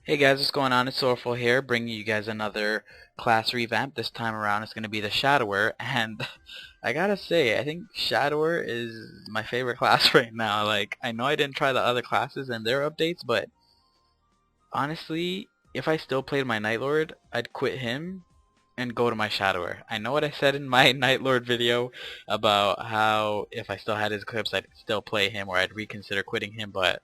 Hey guys, what's going on? It's Sorrowful here, bringing you guys another class revamp. This time around it's going to be the Shadower, and I gotta say, I think Shadower is my favorite class right now. Like, I know I didn't try the other classes and their updates, but honestly, if I still played my Night Lord, I'd quit him and go to my Shadower. I know what I said in my Night Lord video about how if I still had his clips, I'd still play him or I'd reconsider quitting him, but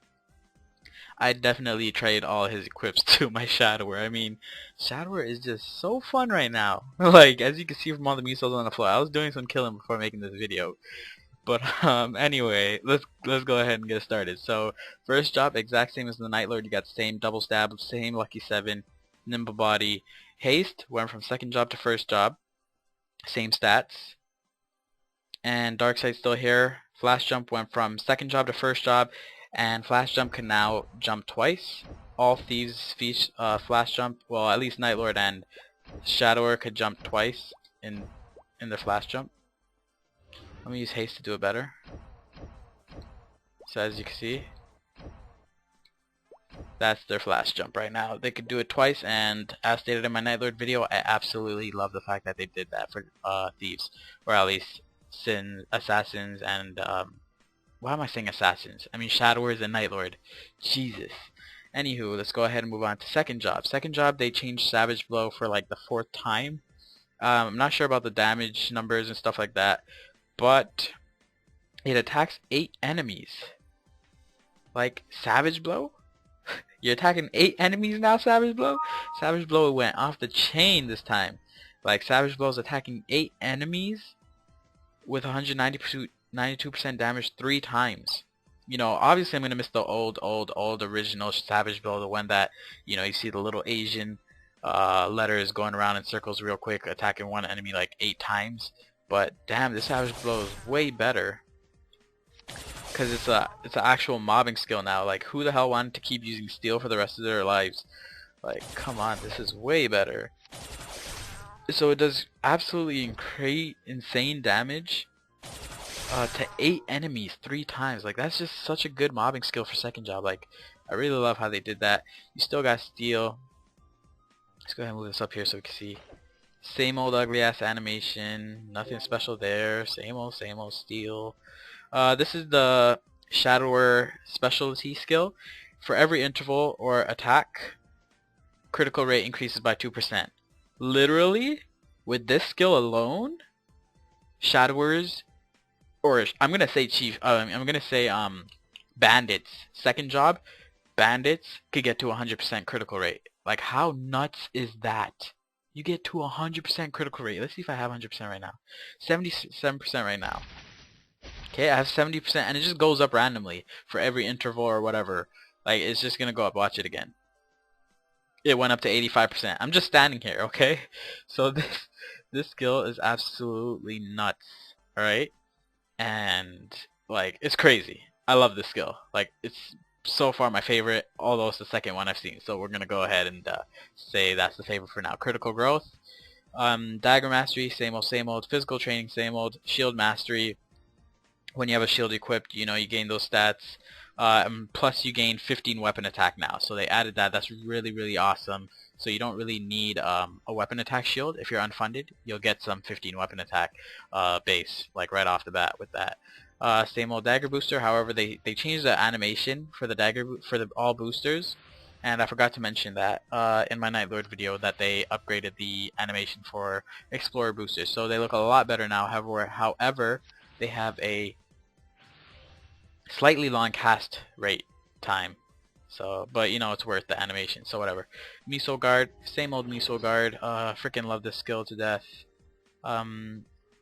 I'd definitely trade all his equips to my Shadower. I mean, Shadower is just so fun right now. Like, as you can see from all the missiles on the floor, I was doing some killing before making this video. But anyway, let's go ahead and get started. So first job, exact same as the Night Lord. You got the same double stab, same lucky 7, nimble body, haste went from second job to first job, same stats, and dark sight still here. Flash jump went from second job to first job, and flash jump can now jump twice. All thieves flash jump. Well, at least Night Lord and Shadower could jump twice in their flash jump. Let me use haste to do it better. So as you can see, that's their flash jump right now. They could do it twice, and as stated in my Night Lord video, I absolutely love the fact that they did that for thieves, or at least assassins and why am I saying assassins? I mean Shadowers and Night Lord. Jesus. Anywho, let's go ahead and move on to second job. Second job, they changed Savage Blow for like the 4th time. I'm not sure about the damage numbers and stuff like that, but it attacks 8 enemies. Like, Savage Blow? You're attacking 8 enemies now, Savage Blow? Savage Blow went off the chain this time. Like, Savage Blow's attacking 8 enemies with 192% damage 3 times. You know, obviously I'm going to miss the old original Savage Blow, the one that, you know, you see the little Asian letters going around in circles real quick, attacking one enemy like 8 times. But damn, this Savage Blow is way better. Because it's an actual mobbing skill now. Like, who the hell wanted to keep using steel for the rest of their lives? Like, come on, this is way better. So it does absolutely insane damage to 8 enemies 3 times. Like, that's just such a good mobbing skill for second job. Like, I really love how they did that. You still got steel. Let's go ahead and move this up here so we can see. Same old ugly ass animation. Nothing special there. Same old steel. This is the Shadower specialty skill. For every interval or attack, critical rate increases by 2%. Literally, with this skill alone, Shadowers, or I'm gonna say bandits. Second job, bandits could get to 100% critical rate. Like, how nuts is that? You get to 100% critical rate. Let's see if I have 100% right now. 77% right now. Okay, I have 70%, and it just goes up randomly for every interval or whatever. Like, it's just gonna go up. Watch it again. It went up to 85%. I'm just standing here, okay? So this skill is absolutely nuts. All right, and like, it's crazy. I love this skill. Like, it's so far my favorite, although it's the second one I've seen. So we're gonna go ahead and say that's the favorite for now. Critical growth, Dagger Mastery, same old. Physical training, same old. Shield Mastery. When you have a shield equipped, you know, you gain those stats. Plus you gain 15 weapon attack now. So they added that. That's really awesome. So you don't really need a weapon attack shield. If you're unfunded, you'll get some 15 weapon attack base, like right off the bat with that. Same old dagger booster. However, they changed the animation for the dagger for all boosters, and I forgot to mention that in my Night Lord video that they upgraded the animation for explorer boosters. So they look a lot better now. However, they have a slightly long cast rate time. So, but you know, it's worth the animation, so whatever. Miso Guard, same old Miso Guard. Freaking love this skill to death.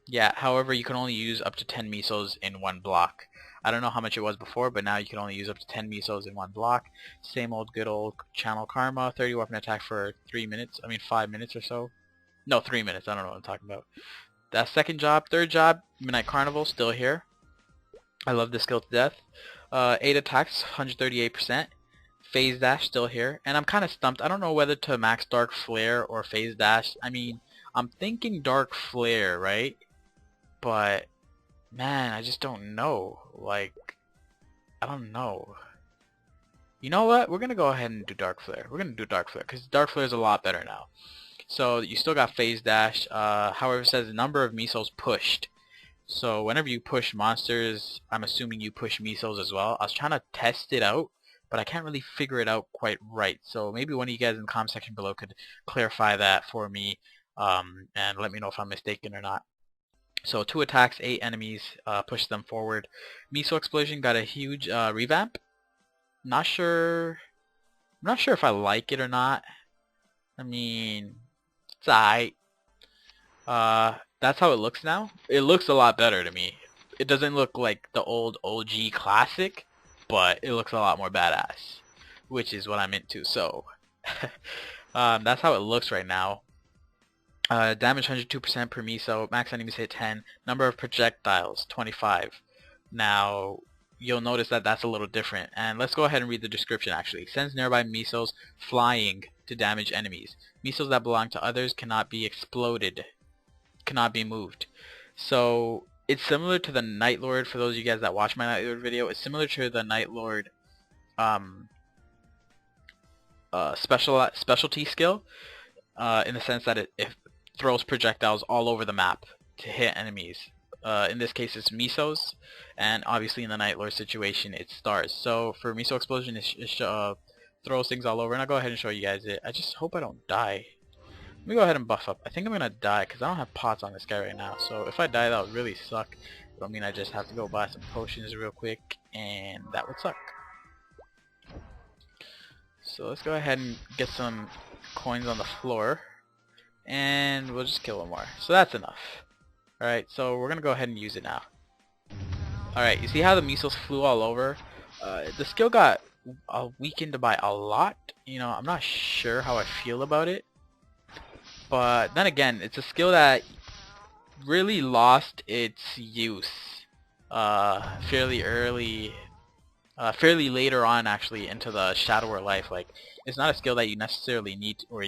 Yeah, however, you can only use up to 10 misos in one block. I don't know how much it was before, but now you can only use up to 10 misos in one block. Same old good old Channel Karma, 30 weapon attack for 3 minutes. I mean 5 minutes or so. No, 3 minutes, I don't know what I'm talking about. That second job. Third job, Midnight Carnival, still here. I love this skill to death. 8 attacks, 138%. Phase Dash still here. And I'm kind of stumped. I don't know whether to max Dark Flare or Phase Dash. I mean, I'm thinking Dark Flare, right? But, man, I just don't know. Like, I don't know. You know what? We're gonna go ahead and do Dark Flare. We're gonna do Dark Flare because Dark Flare is a lot better now. So you still got Phase Dash. However, it says the number of missiles pushed. So whenever you push monsters, I'm assuming you push missiles as well. I was trying to test it out, but I can't really figure it out quite right. So maybe one of you guys in the comment section below could clarify that for me, and let me know if I'm mistaken or not. So 2 attacks, 8 enemies, push them forward. Missile Explosion got a huge revamp. I'm not sure if I like it or not. I mean, it's alright. That's how it looks now. It looks a lot better to me. It doesn't look like the old OG classic, but it looks a lot more badass, which is what I'm into. So that's how it looks right now. Damage 102% per miso, max enemies hit 10, number of projectiles 25. Now you'll notice that that's a little different, and let's go ahead and read the description. Actually, sends nearby missiles flying to damage enemies. Missiles that belong to others cannot be exploded, cannot be moved. So it's similar to the Night Lord. For those of you guys that watch my Night Lord video, it's similar to the Night Lord specialty skill, in the sense that it throws projectiles all over the map to hit enemies. In this case it's misos, and obviously in the Night Lord situation it's stars. So for miso explosion it throws things all over, and I'll go ahead and show you guys it. I just hope I don't die. Let me go ahead and buff up. I think I'm gonna die because I don't have pots on this guy right now, so if I die that would really suck. But I mean, I just have to go buy some potions real quick, and that would suck. So let's go ahead and get some coins on the floor, and we'll just kill one more. So that's enough. Alright, so we're gonna go ahead and use it now. Alright, you see how the missiles flew all over? The skill got weakened by a lot. You know, I'm not sure how I feel about it. But then again, it's a skill that really lost its use fairly early, fairly later on actually into the Shadow War life. Like, it's not a skill that you necessarily need or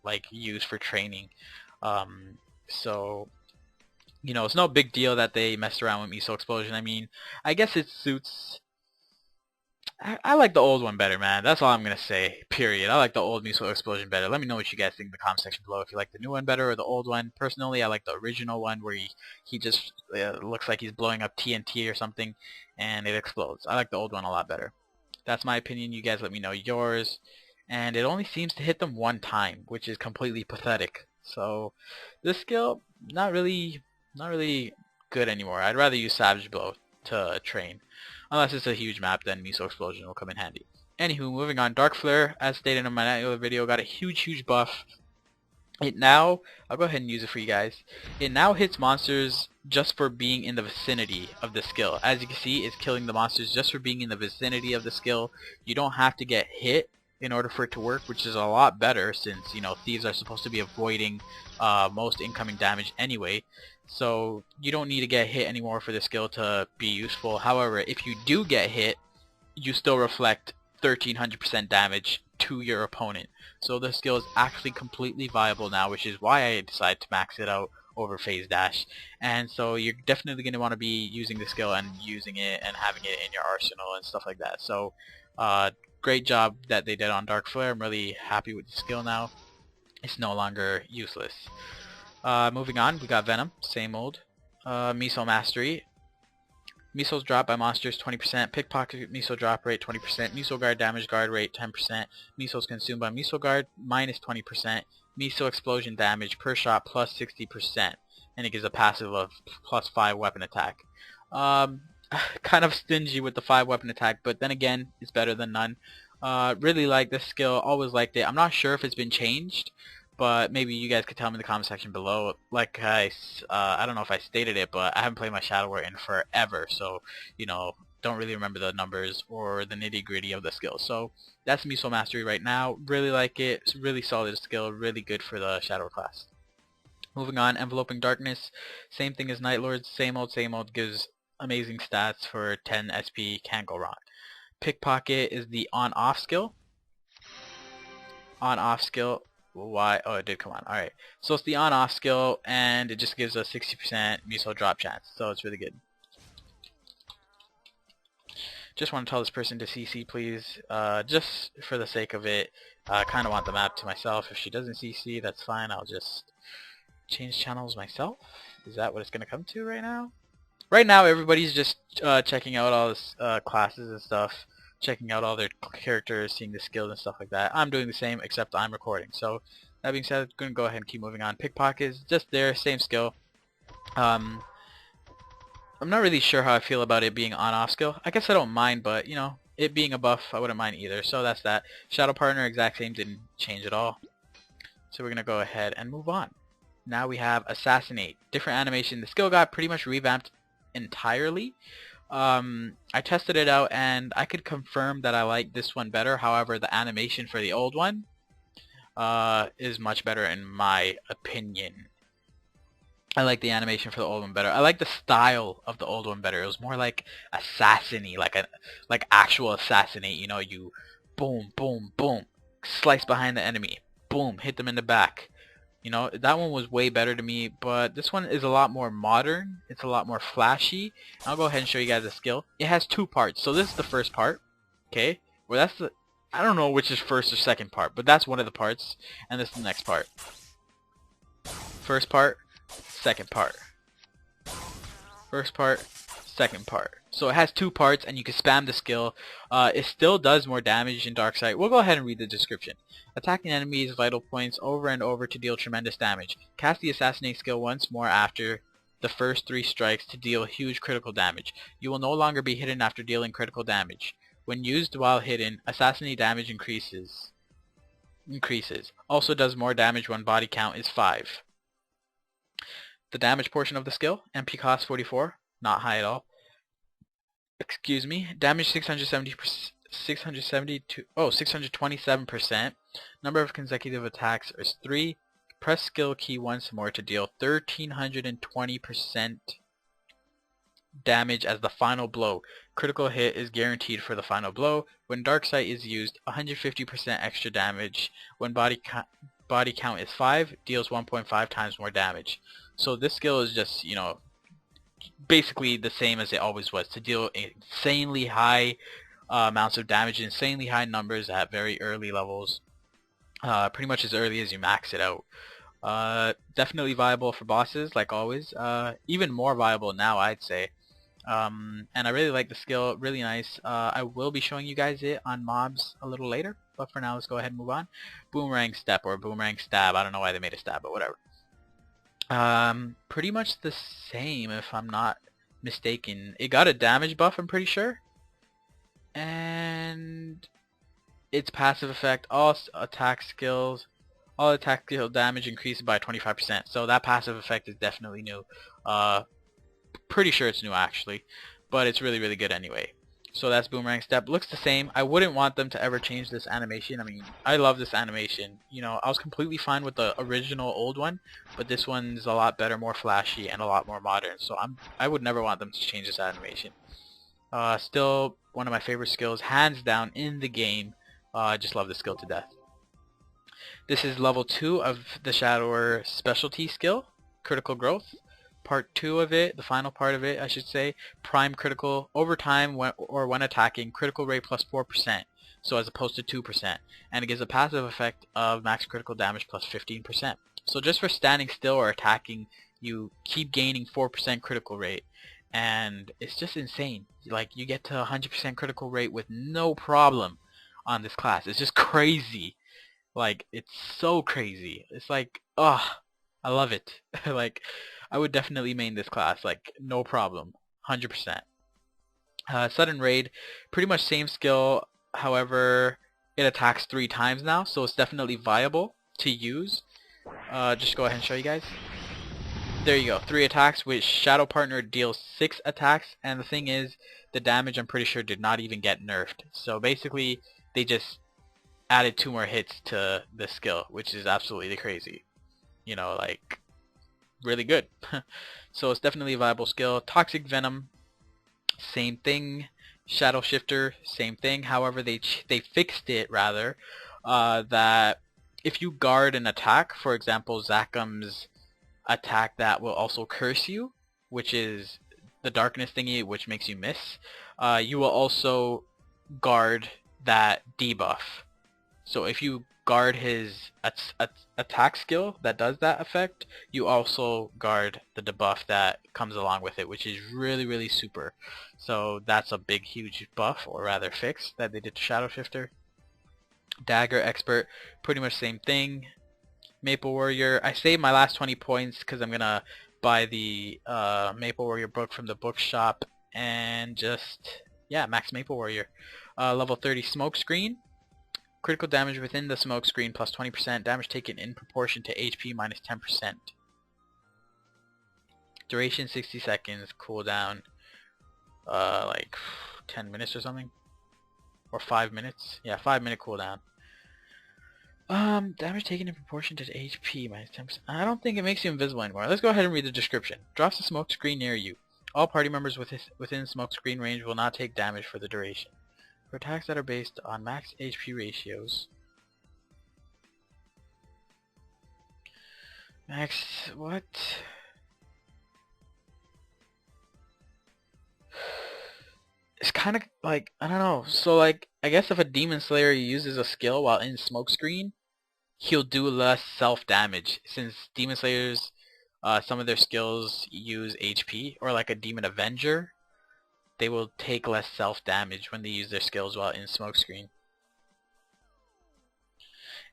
like use for training. So you know, it's no big deal that they messed around with Miso Explosion. I mean, I guess it suits. I like the old one better, man. That's all I'm gonna say. Period. I like the old Miso Explosion better. Let me know what you guys think in the comment section below. If you like the new one better or the old one. Personally, I like the original one where he just looks like he's blowing up TNT or something, and it explodes. I like the old one a lot better. That's my opinion. You guys let me know yours. And it only seems to hit them one time, which is completely pathetic. So this skill, not really good anymore. I'd rather use Savage Blow to train. Unless it's a huge map, then Miso Explosion will come in handy. Anywho, moving on. Dark Flare, as stated in my other video, got a huge buff. It now, I'll go ahead and use it for you guys. It now hits monsters just for being in the vicinity of the skill. As you can see, it's killing the monsters just for being in the vicinity of the skill. You don't have to get hit in order for it to work, which is a lot better since, you know, thieves are supposed to be avoiding most incoming damage anyway. So you don't need to get hit anymore for the skill to be useful. However, if you do get hit, you still reflect 1300% damage to your opponent. So the skill is actually completely viable now, which is why I decided to max it out over Phase Dash. And so you're definitely going to want to be using the skill and using it and having it in your arsenal and stuff like that. So great job that they did on Dark Flare. I'm really happy with the skill now. It's no longer useless. Moving on, we got Venom, same old. Miso Mastery. Missiles dropped by monsters 20%. Pickpocket miso drop rate 20%. Miso guard damage guard rate 10%. Missiles consumed by miso guard minus 20%. Miso explosion damage per shot plus 60%. And it gives a passive of plus 5 weapon attack. Kind of stingy with the 5 weapon attack, but then again, it's better than none. Really like this skill, always liked it. I'm not sure if it's been changed, but maybe you guys could tell me in the comment section below. Like I don't know if I stated it, but I haven't played my Shadow War in forever, so you know, don't really remember the numbers or the nitty gritty of the skill. So that's Miso Mastery right now. Really like it. It's a really solid skill. Really good for the Shadow War class. Moving on, Enveloping Darkness. Same thing as Night Lords. Same old. Gives amazing stats for 10 SP. Can't go wrong. Pickpocket is the on-off skill. On-off skill. Why? Oh, it did come on. Alright. So it's the on-off skill, and it just gives a 60% miso drop chance. So it's really good. Just want to tell this person to CC, please, just for the sake of it. I kind of want the map to myself. If she doesn't CC, that's fine. I'll just change channels myself. Is that what it's going to come to right now? Right now, everybody's just checking out all this classes and stuff, checking out all their characters, seeing the skills and stuff like that. I'm doing the same, except I'm recording. So that being said, I'm going to go ahead and keep moving on. Pickpockets, just there, same skill. I'm not really sure how I feel about it being on-off skill. I guess I don't mind, but, you know, it being a buff, I wouldn't mind either. So that's that. Shadow Partner, exact same, didn't change at all. So we're going to go ahead and move on. Now we have Assassinate. Different animation. The skill got pretty much revamped entirely. I tested it out, and I could confirm that I like this one better. However, the animation for the old one is much better in my opinion. I like the animation for the old one better. I like the style of the old one better. It was more like Assassinate, like actual Assassinate. You know, you boom, boom, boom, slice behind the enemy, boom, hit them in the back. You know, that one was way better to me, but this one is a lot more modern. It's a lot more flashy. I'll go ahead and show you guys the skill. It has two parts. So this is the first part, okay? Well, that's the, I don't know which is first or second part, but that's one of the parts, and this is the next part. First part, second part. First part, second part. So it has two parts, and you can spam the skill. It still does more damage in Darksight. We'll go ahead and read the description. Attacking enemies' vital points over and over to deal tremendous damage. Cast the Assassinate skill once more after the first 3 strikes to deal huge critical damage. You will no longer be hidden after dealing critical damage. When used while hidden, Assassinate damage increases. Also does more damage when body count is 5. The damage portion of the skill, MP cost 44, not high at all. Excuse me. Damage 627%. Number of consecutive attacks is 3. Press skill key once more to deal 1320% damage as the final blow. Critical hit is guaranteed for the final blow. When Darksight is used, 150% extra damage. When body count is 5, deals 1.5 times more damage. So this skill is just, you know, basically the same as it always was, to deal insanely high amounts of damage, insanely high numbers at very early levels, pretty much as early as you max it out. Definitely viable for bosses, like always. Even more viable now, I'd say. And I really like the skill, really nice. I will be showing you guys it on mobs a little later, but for now let's go ahead and move on. Boomerang Step or Boomerang Stab, I don't know why they made a stab, but whatever. Pretty much the same if I'm not mistaken. It got a damage buff, I'm pretty sure. And its passive effect, all attack skill damage increased by 25%. So that passive effect is definitely new. Pretty sure it's new actually, but it's really, really good anyway. So that's Boomerang Step. Looks the same. I wouldn't want them to ever change this animation. I mean, I love this animation. You know, I was completely fine with the original old one, but this one's a lot better, more flashy, and a lot more modern. So I would never want them to change this animation. Still one of my favorite skills, hands down, in the game. I just love this skill to death. This is level 2 of the Shadower specialty skill, Critical Growth. Part 2 of it, the final part of it, I should say, Prime Critical, over time when attacking, critical rate plus 4%, so as opposed to 2%, and it gives a passive effect of max critical damage plus 15%. So just for standing still or attacking, you keep gaining 4% critical rate, and it's just insane. Like, you get to 100% critical rate with no problem on this class. It's just crazy. Like, it's so crazy. It's like, ugh, I love it. Like, I would definitely main this class, like, no problem, 100%. Sudden Raid, pretty much same skill, however, it attacks 3 times now, so it's definitely viable to use. Just go ahead and show you guys. There you go, 3 attacks, which Shadow Partner deals 6 attacks, and the thing is, the damage I'm pretty sure did not even get nerfed. So basically, they just added 2 more hits to the skill, which is absolutely crazy. You know, like, really good. So it's definitely a viable skill. Toxic Venom, same thing. Shadow Shifter, same thing. However, they fixed it rather, that if you guard an attack, for example Zakum's attack that will also curse you, which is the darkness thingy, which makes you miss, you will also guard that debuff. So if you guard his attack skill that does that effect, you also guard the debuff that comes along with it, which is really, really super. So that's a big, huge buff, or rather fix, that they did to Shadow Shifter. Dagger Expert, pretty much same thing. Maple Warrior, I saved my last 20 points because I'm gonna buy the Maple Warrior book from the bookshop and just, yeah, max Maple Warrior. Level 30 Smoke Screen. Critical damage within the smoke screen plus 20%. Damage taken in proportion to HP minus 10%. Duration 60 seconds. Cooldown like 10 minutes or something. Or 5 minutes. Yeah, 5-minute cooldown. Damage taken in proportion to HP minus 10%. I don't think it makes you invisible anymore. Let's go ahead and read the description. Drops a smoke screen near you. All party members within smoke screen range will not take damage for the duration. For attacks that are based on max HP ratios. Max, what? It's kind of like, I don't know. So like, I guess if a Demon Slayer uses a skill while in smoke screen, he'll do less self damage. Since Demon Slayers, some of their skills use HP, or like a Demon Avenger, they will take less self-damage when they use their skills while in smokescreen.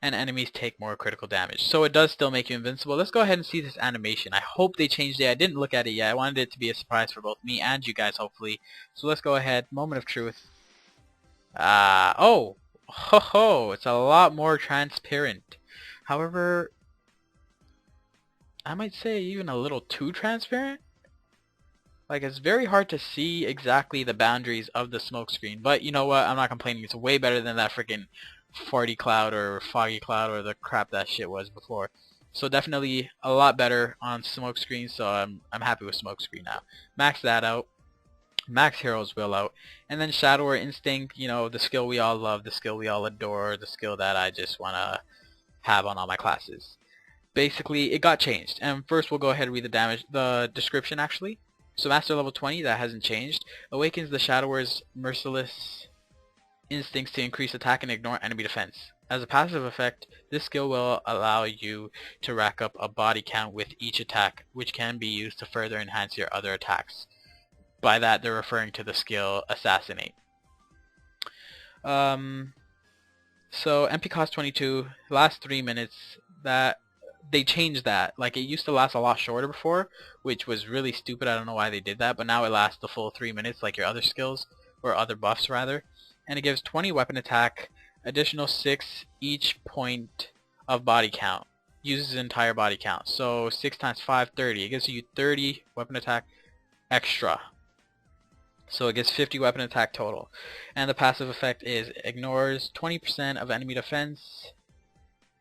And enemies take more critical damage. So it does still make you invincible. Let's go ahead and see this animation. I hope they changed it. I didn't look at it yet. I wanted it to be a surprise for both me and you guys, hopefully. So let's go ahead. Moment of truth. Oh! Ho ho! It's a lot more transparent. However, I might say even a little too transparent. Like, it's very hard to see exactly the boundaries of the smoke screen, but you know what, I'm not complaining. It's way better than that freaking farty cloud or foggy cloud or the crap that shit was before. So definitely a lot better on smoke screen, so I'm happy with smoke screen now. Max that out. Max Hero's Will out. And then Shadow or Instinct, you know, the skill we all love, the skill we all adore, the skill that I just want to have on all my classes. Basically, it got changed. And first we'll go ahead and read the description actually. So Master level 20, that hasn't changed. Awakens the Shadower's merciless instincts to increase attack and ignore enemy defense. As a passive effect, this skill will allow you to rack up a body count with each attack, which can be used to further enhance your other attacks. By that, they're referring to the skill Assassinate. So MP cost 22, last 3 minutes. That they changed that. Like, it used to last a lot shorter before, which was really stupid. I don't know why they did that, but now it lasts the full 3 minutes like your other skills, or other buffs rather. And it gives 20 weapon attack, additional 6 each point of body count. Uses entire body count. So 6 times 5, 30. It gives you 30 weapon attack extra. So it gives 50 weapon attack total. And the passive effect is ignores 20% of enemy defense.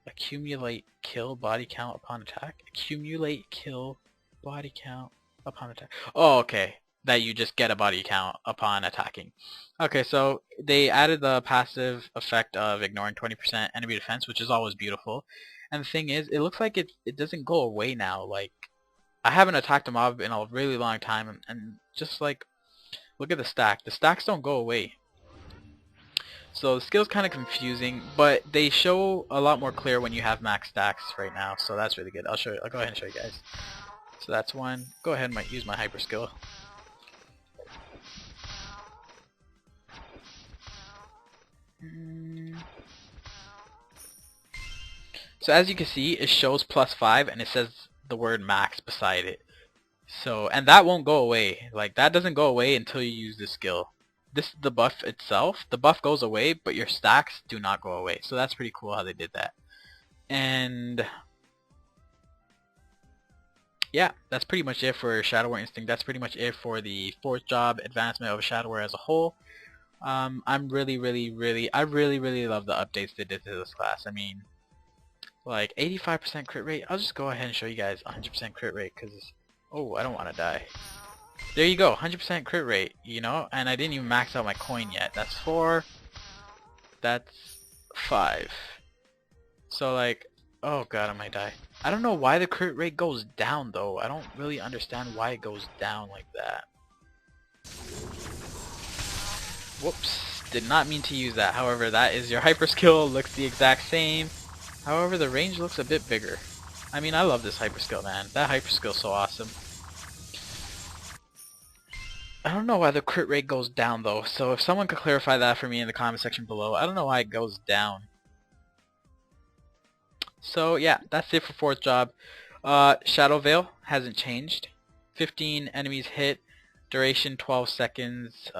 Accumulate kill body count upon attack. Accumulate kill body count upon attack. Oh, okay. That you just get a body count upon attacking. Okay, so they added the passive effect of ignoring 20% enemy defense, which is always beautiful. And the thing is, it looks like it doesn't go away now. Like, I haven't attacked a mob in a really long time, and just like, look at the stack. The stacks don't go away. So the skill's kind of confusing, but they show a lot more clear when you have max stacks right now, so that's really good. I'll go ahead and show you guys. So that's one. Go ahead and use my hyper skill. So as you can see, it shows +5 and it says the word max beside it. So, and that won't go away. Like, that doesn't go away until you use this skill. This is the buff itself. The buff goes away, but your stacks do not go away. So that's pretty cool how they did that. And yeah, that's pretty much it for Shadow War Instinct. That's pretty much it for the 4th job advancement of Shadow War as a whole. I really love the updates they did to this class. I mean, like 85% crit rate. I'll just go ahead and show you guys 100% crit rate because, oh, I don't want to die. There you go, 100% crit rate, you know, and I didn't even max out my coin yet. That's 4. That's 5. So like, oh god, I might die. I don't know why the crit rate goes down though. I don't really understand why it goes down like that. Whoops, did not mean to use that. However, that is your hyper skill, looks the exact same. However, the range looks a bit bigger. I mean, I love this hyper skill, man. That hyper skill is so awesome. I don't know why the crit rate goes down though, so if someone could clarify that for me in the comment section below. I don't know why it goes down. So yeah, that's it for fourth job. Shadow Veil hasn't changed. 15 enemies hit, duration 12 seconds,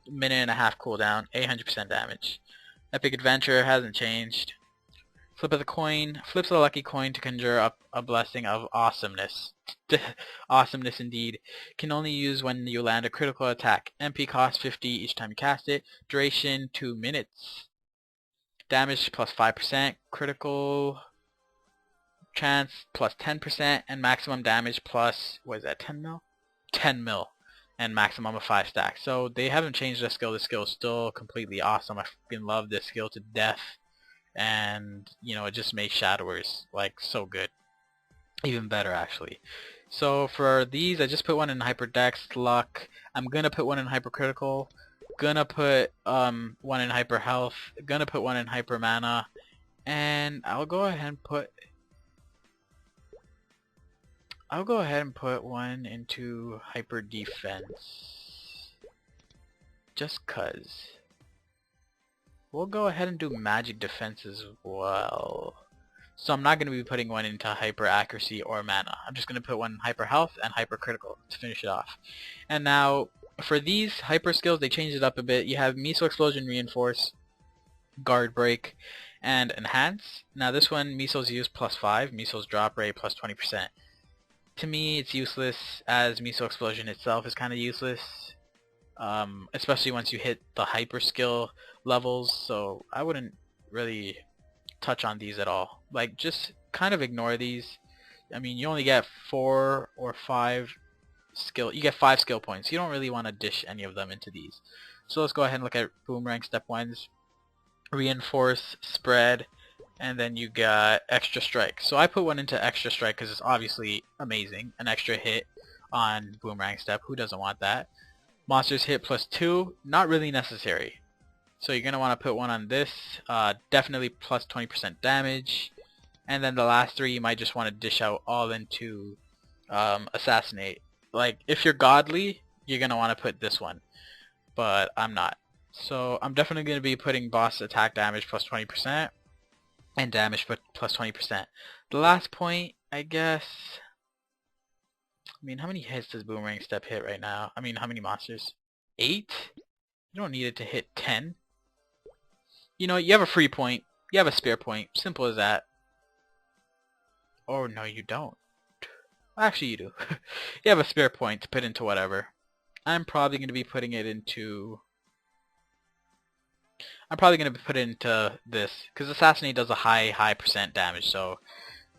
minute and a half cooldown, 800% damage. Epic Adventure hasn't changed. Flip of the coin, flips a lucky coin to conjure up a blessing of awesomeness. Awesomeness indeed. Can only use when you land a critical attack. MP cost 50 each time you cast it. Duration 2 minutes. Damage plus 5%. Critical chance plus 10%. And maximum damage plus, what is that, 10 mil? 10 mil. And maximum of 5 stacks. So they haven't changed the skill. The skill is still completely awesome. I fucking love this skill to death. And you know, it just makes shadowers like so good, even better actually. So for these, I just put one in hyper dex luck. I'm gonna put one in hyper critical, gonna put one in hyper health, gonna put one in hyper mana, and I'll go ahead and put one into hyper defense, just cause. We'll go ahead and do magic defense as well. So I'm not going to be putting one into hyper accuracy or mana. I'm just going to put one in hyper health and hyper critical to finish it off. And now for these hyper skills, they changed it up a bit. You have Missile Explosion Reinforce, Guard Break, and Enhance. Now this one, Missiles use plus 5, Missiles drop rate plus 20%. To me, it's useless, as Missile Explosion itself is kind of useless. Especially once you hit the hyper skill levels, so I wouldn't really touch on these at all. Like, just kind of ignore these. I mean, you only get 4 or 5 skill, you get 5 skill points. You don't really want to dish any of them into these. So let's go ahead and look at Boomerang Step 1's Reinforce, Spread, and then you got Extra Strike. So I put one into Extra Strike because it's obviously amazing, an extra hit on Boomerang Step. Who doesn't want that? Monsters hit plus 2, not really necessary. So you're going to want to put one on this, definitely plus 20% damage. And then the last 3 you might just want to dish out all into Assassinate. Like, if you're godly, you're going to want to put this one. But I'm not. So I'm definitely going to be putting boss attack damage plus 20% and damage plus 20%. The last point, I guess... I mean, how many hits does Boomerang Step hit right now? I mean, how many monsters? 8? You don't need it to hit 10. You know, you have a free point. You have a spare point. Simple as that. Oh, no, you don't. Actually, you do. You have a spare point to put into whatever. I'm probably going to be putting it into... I'm probably going to put it into this. Because Assassinate does a high percent damage. So,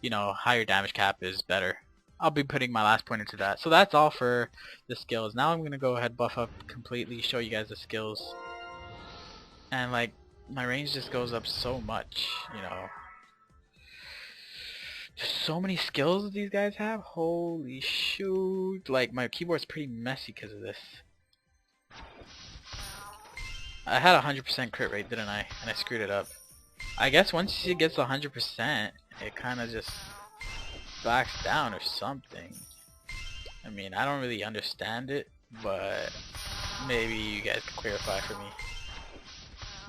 you know, higher damage cap is better. I'll be putting my last point into that. So that's all for the skills. Now I'm going to go ahead, buff up completely, show you guys the skills. And like, my range just goes up so much, you know. There's so many skills these guys have. Holy shoot. Like, my keyboard's pretty messy because of this. I had a 100% crit rate, didn't I? And I screwed it up. I guess once it gets 100%, it kind of just... backs down or something. I mean, I don't really understand it, but maybe you guys can clarify for me.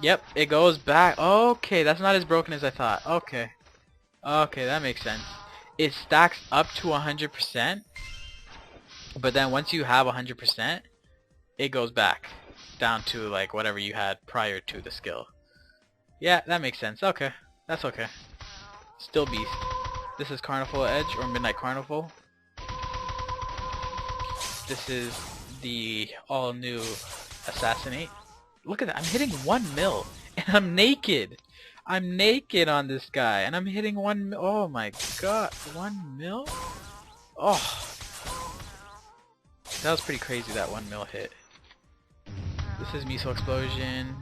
Yep, it goes back. Okay, that's not as broken as I thought. Okay. Okay, that makes sense. It stacks up to 100%, but then once you have 100%, it goes back down to like whatever you had prior to the skill. Yeah, that makes sense. Okay, that's okay. Still beast. This is Carnival Edge, or Midnight Carnival. This is the all-new Assassinate. Look at that, I'm hitting 1 mil, and I'm naked! I'm naked on this guy, and I'm hitting 1 mil. Oh my god, 1 mil? Oh! That was pretty crazy, that 1 mil hit. This is Missile Explosion.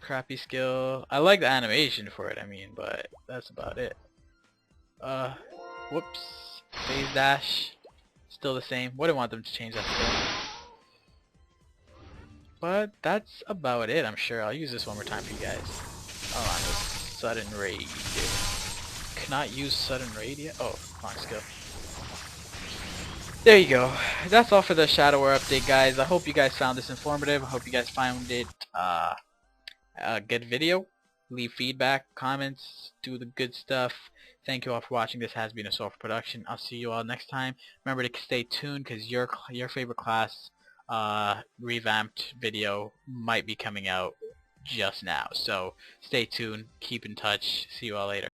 Crappy skill. I like the animation for it, I mean, but that's about it. Whoops. Phase dash. Still the same. Wouldn't want them to change that skill. But that's about it, I'm sure. I'll use this one more time for you guys. Hold on, this sudden raid. Cannot use sudden raid yet? Oh, wrong skill. There you go. That's all for the Shadow War update, guys. I hope you guys found this informative. I hope you guys found it a good video. Leave feedback, comments, do the good stuff. Thank you all for watching. This has been a Soft production. I'll see you all next time. Remember to stay tuned because your favorite class revamped video might be coming out just now. So stay tuned. Keep in touch. See you all later.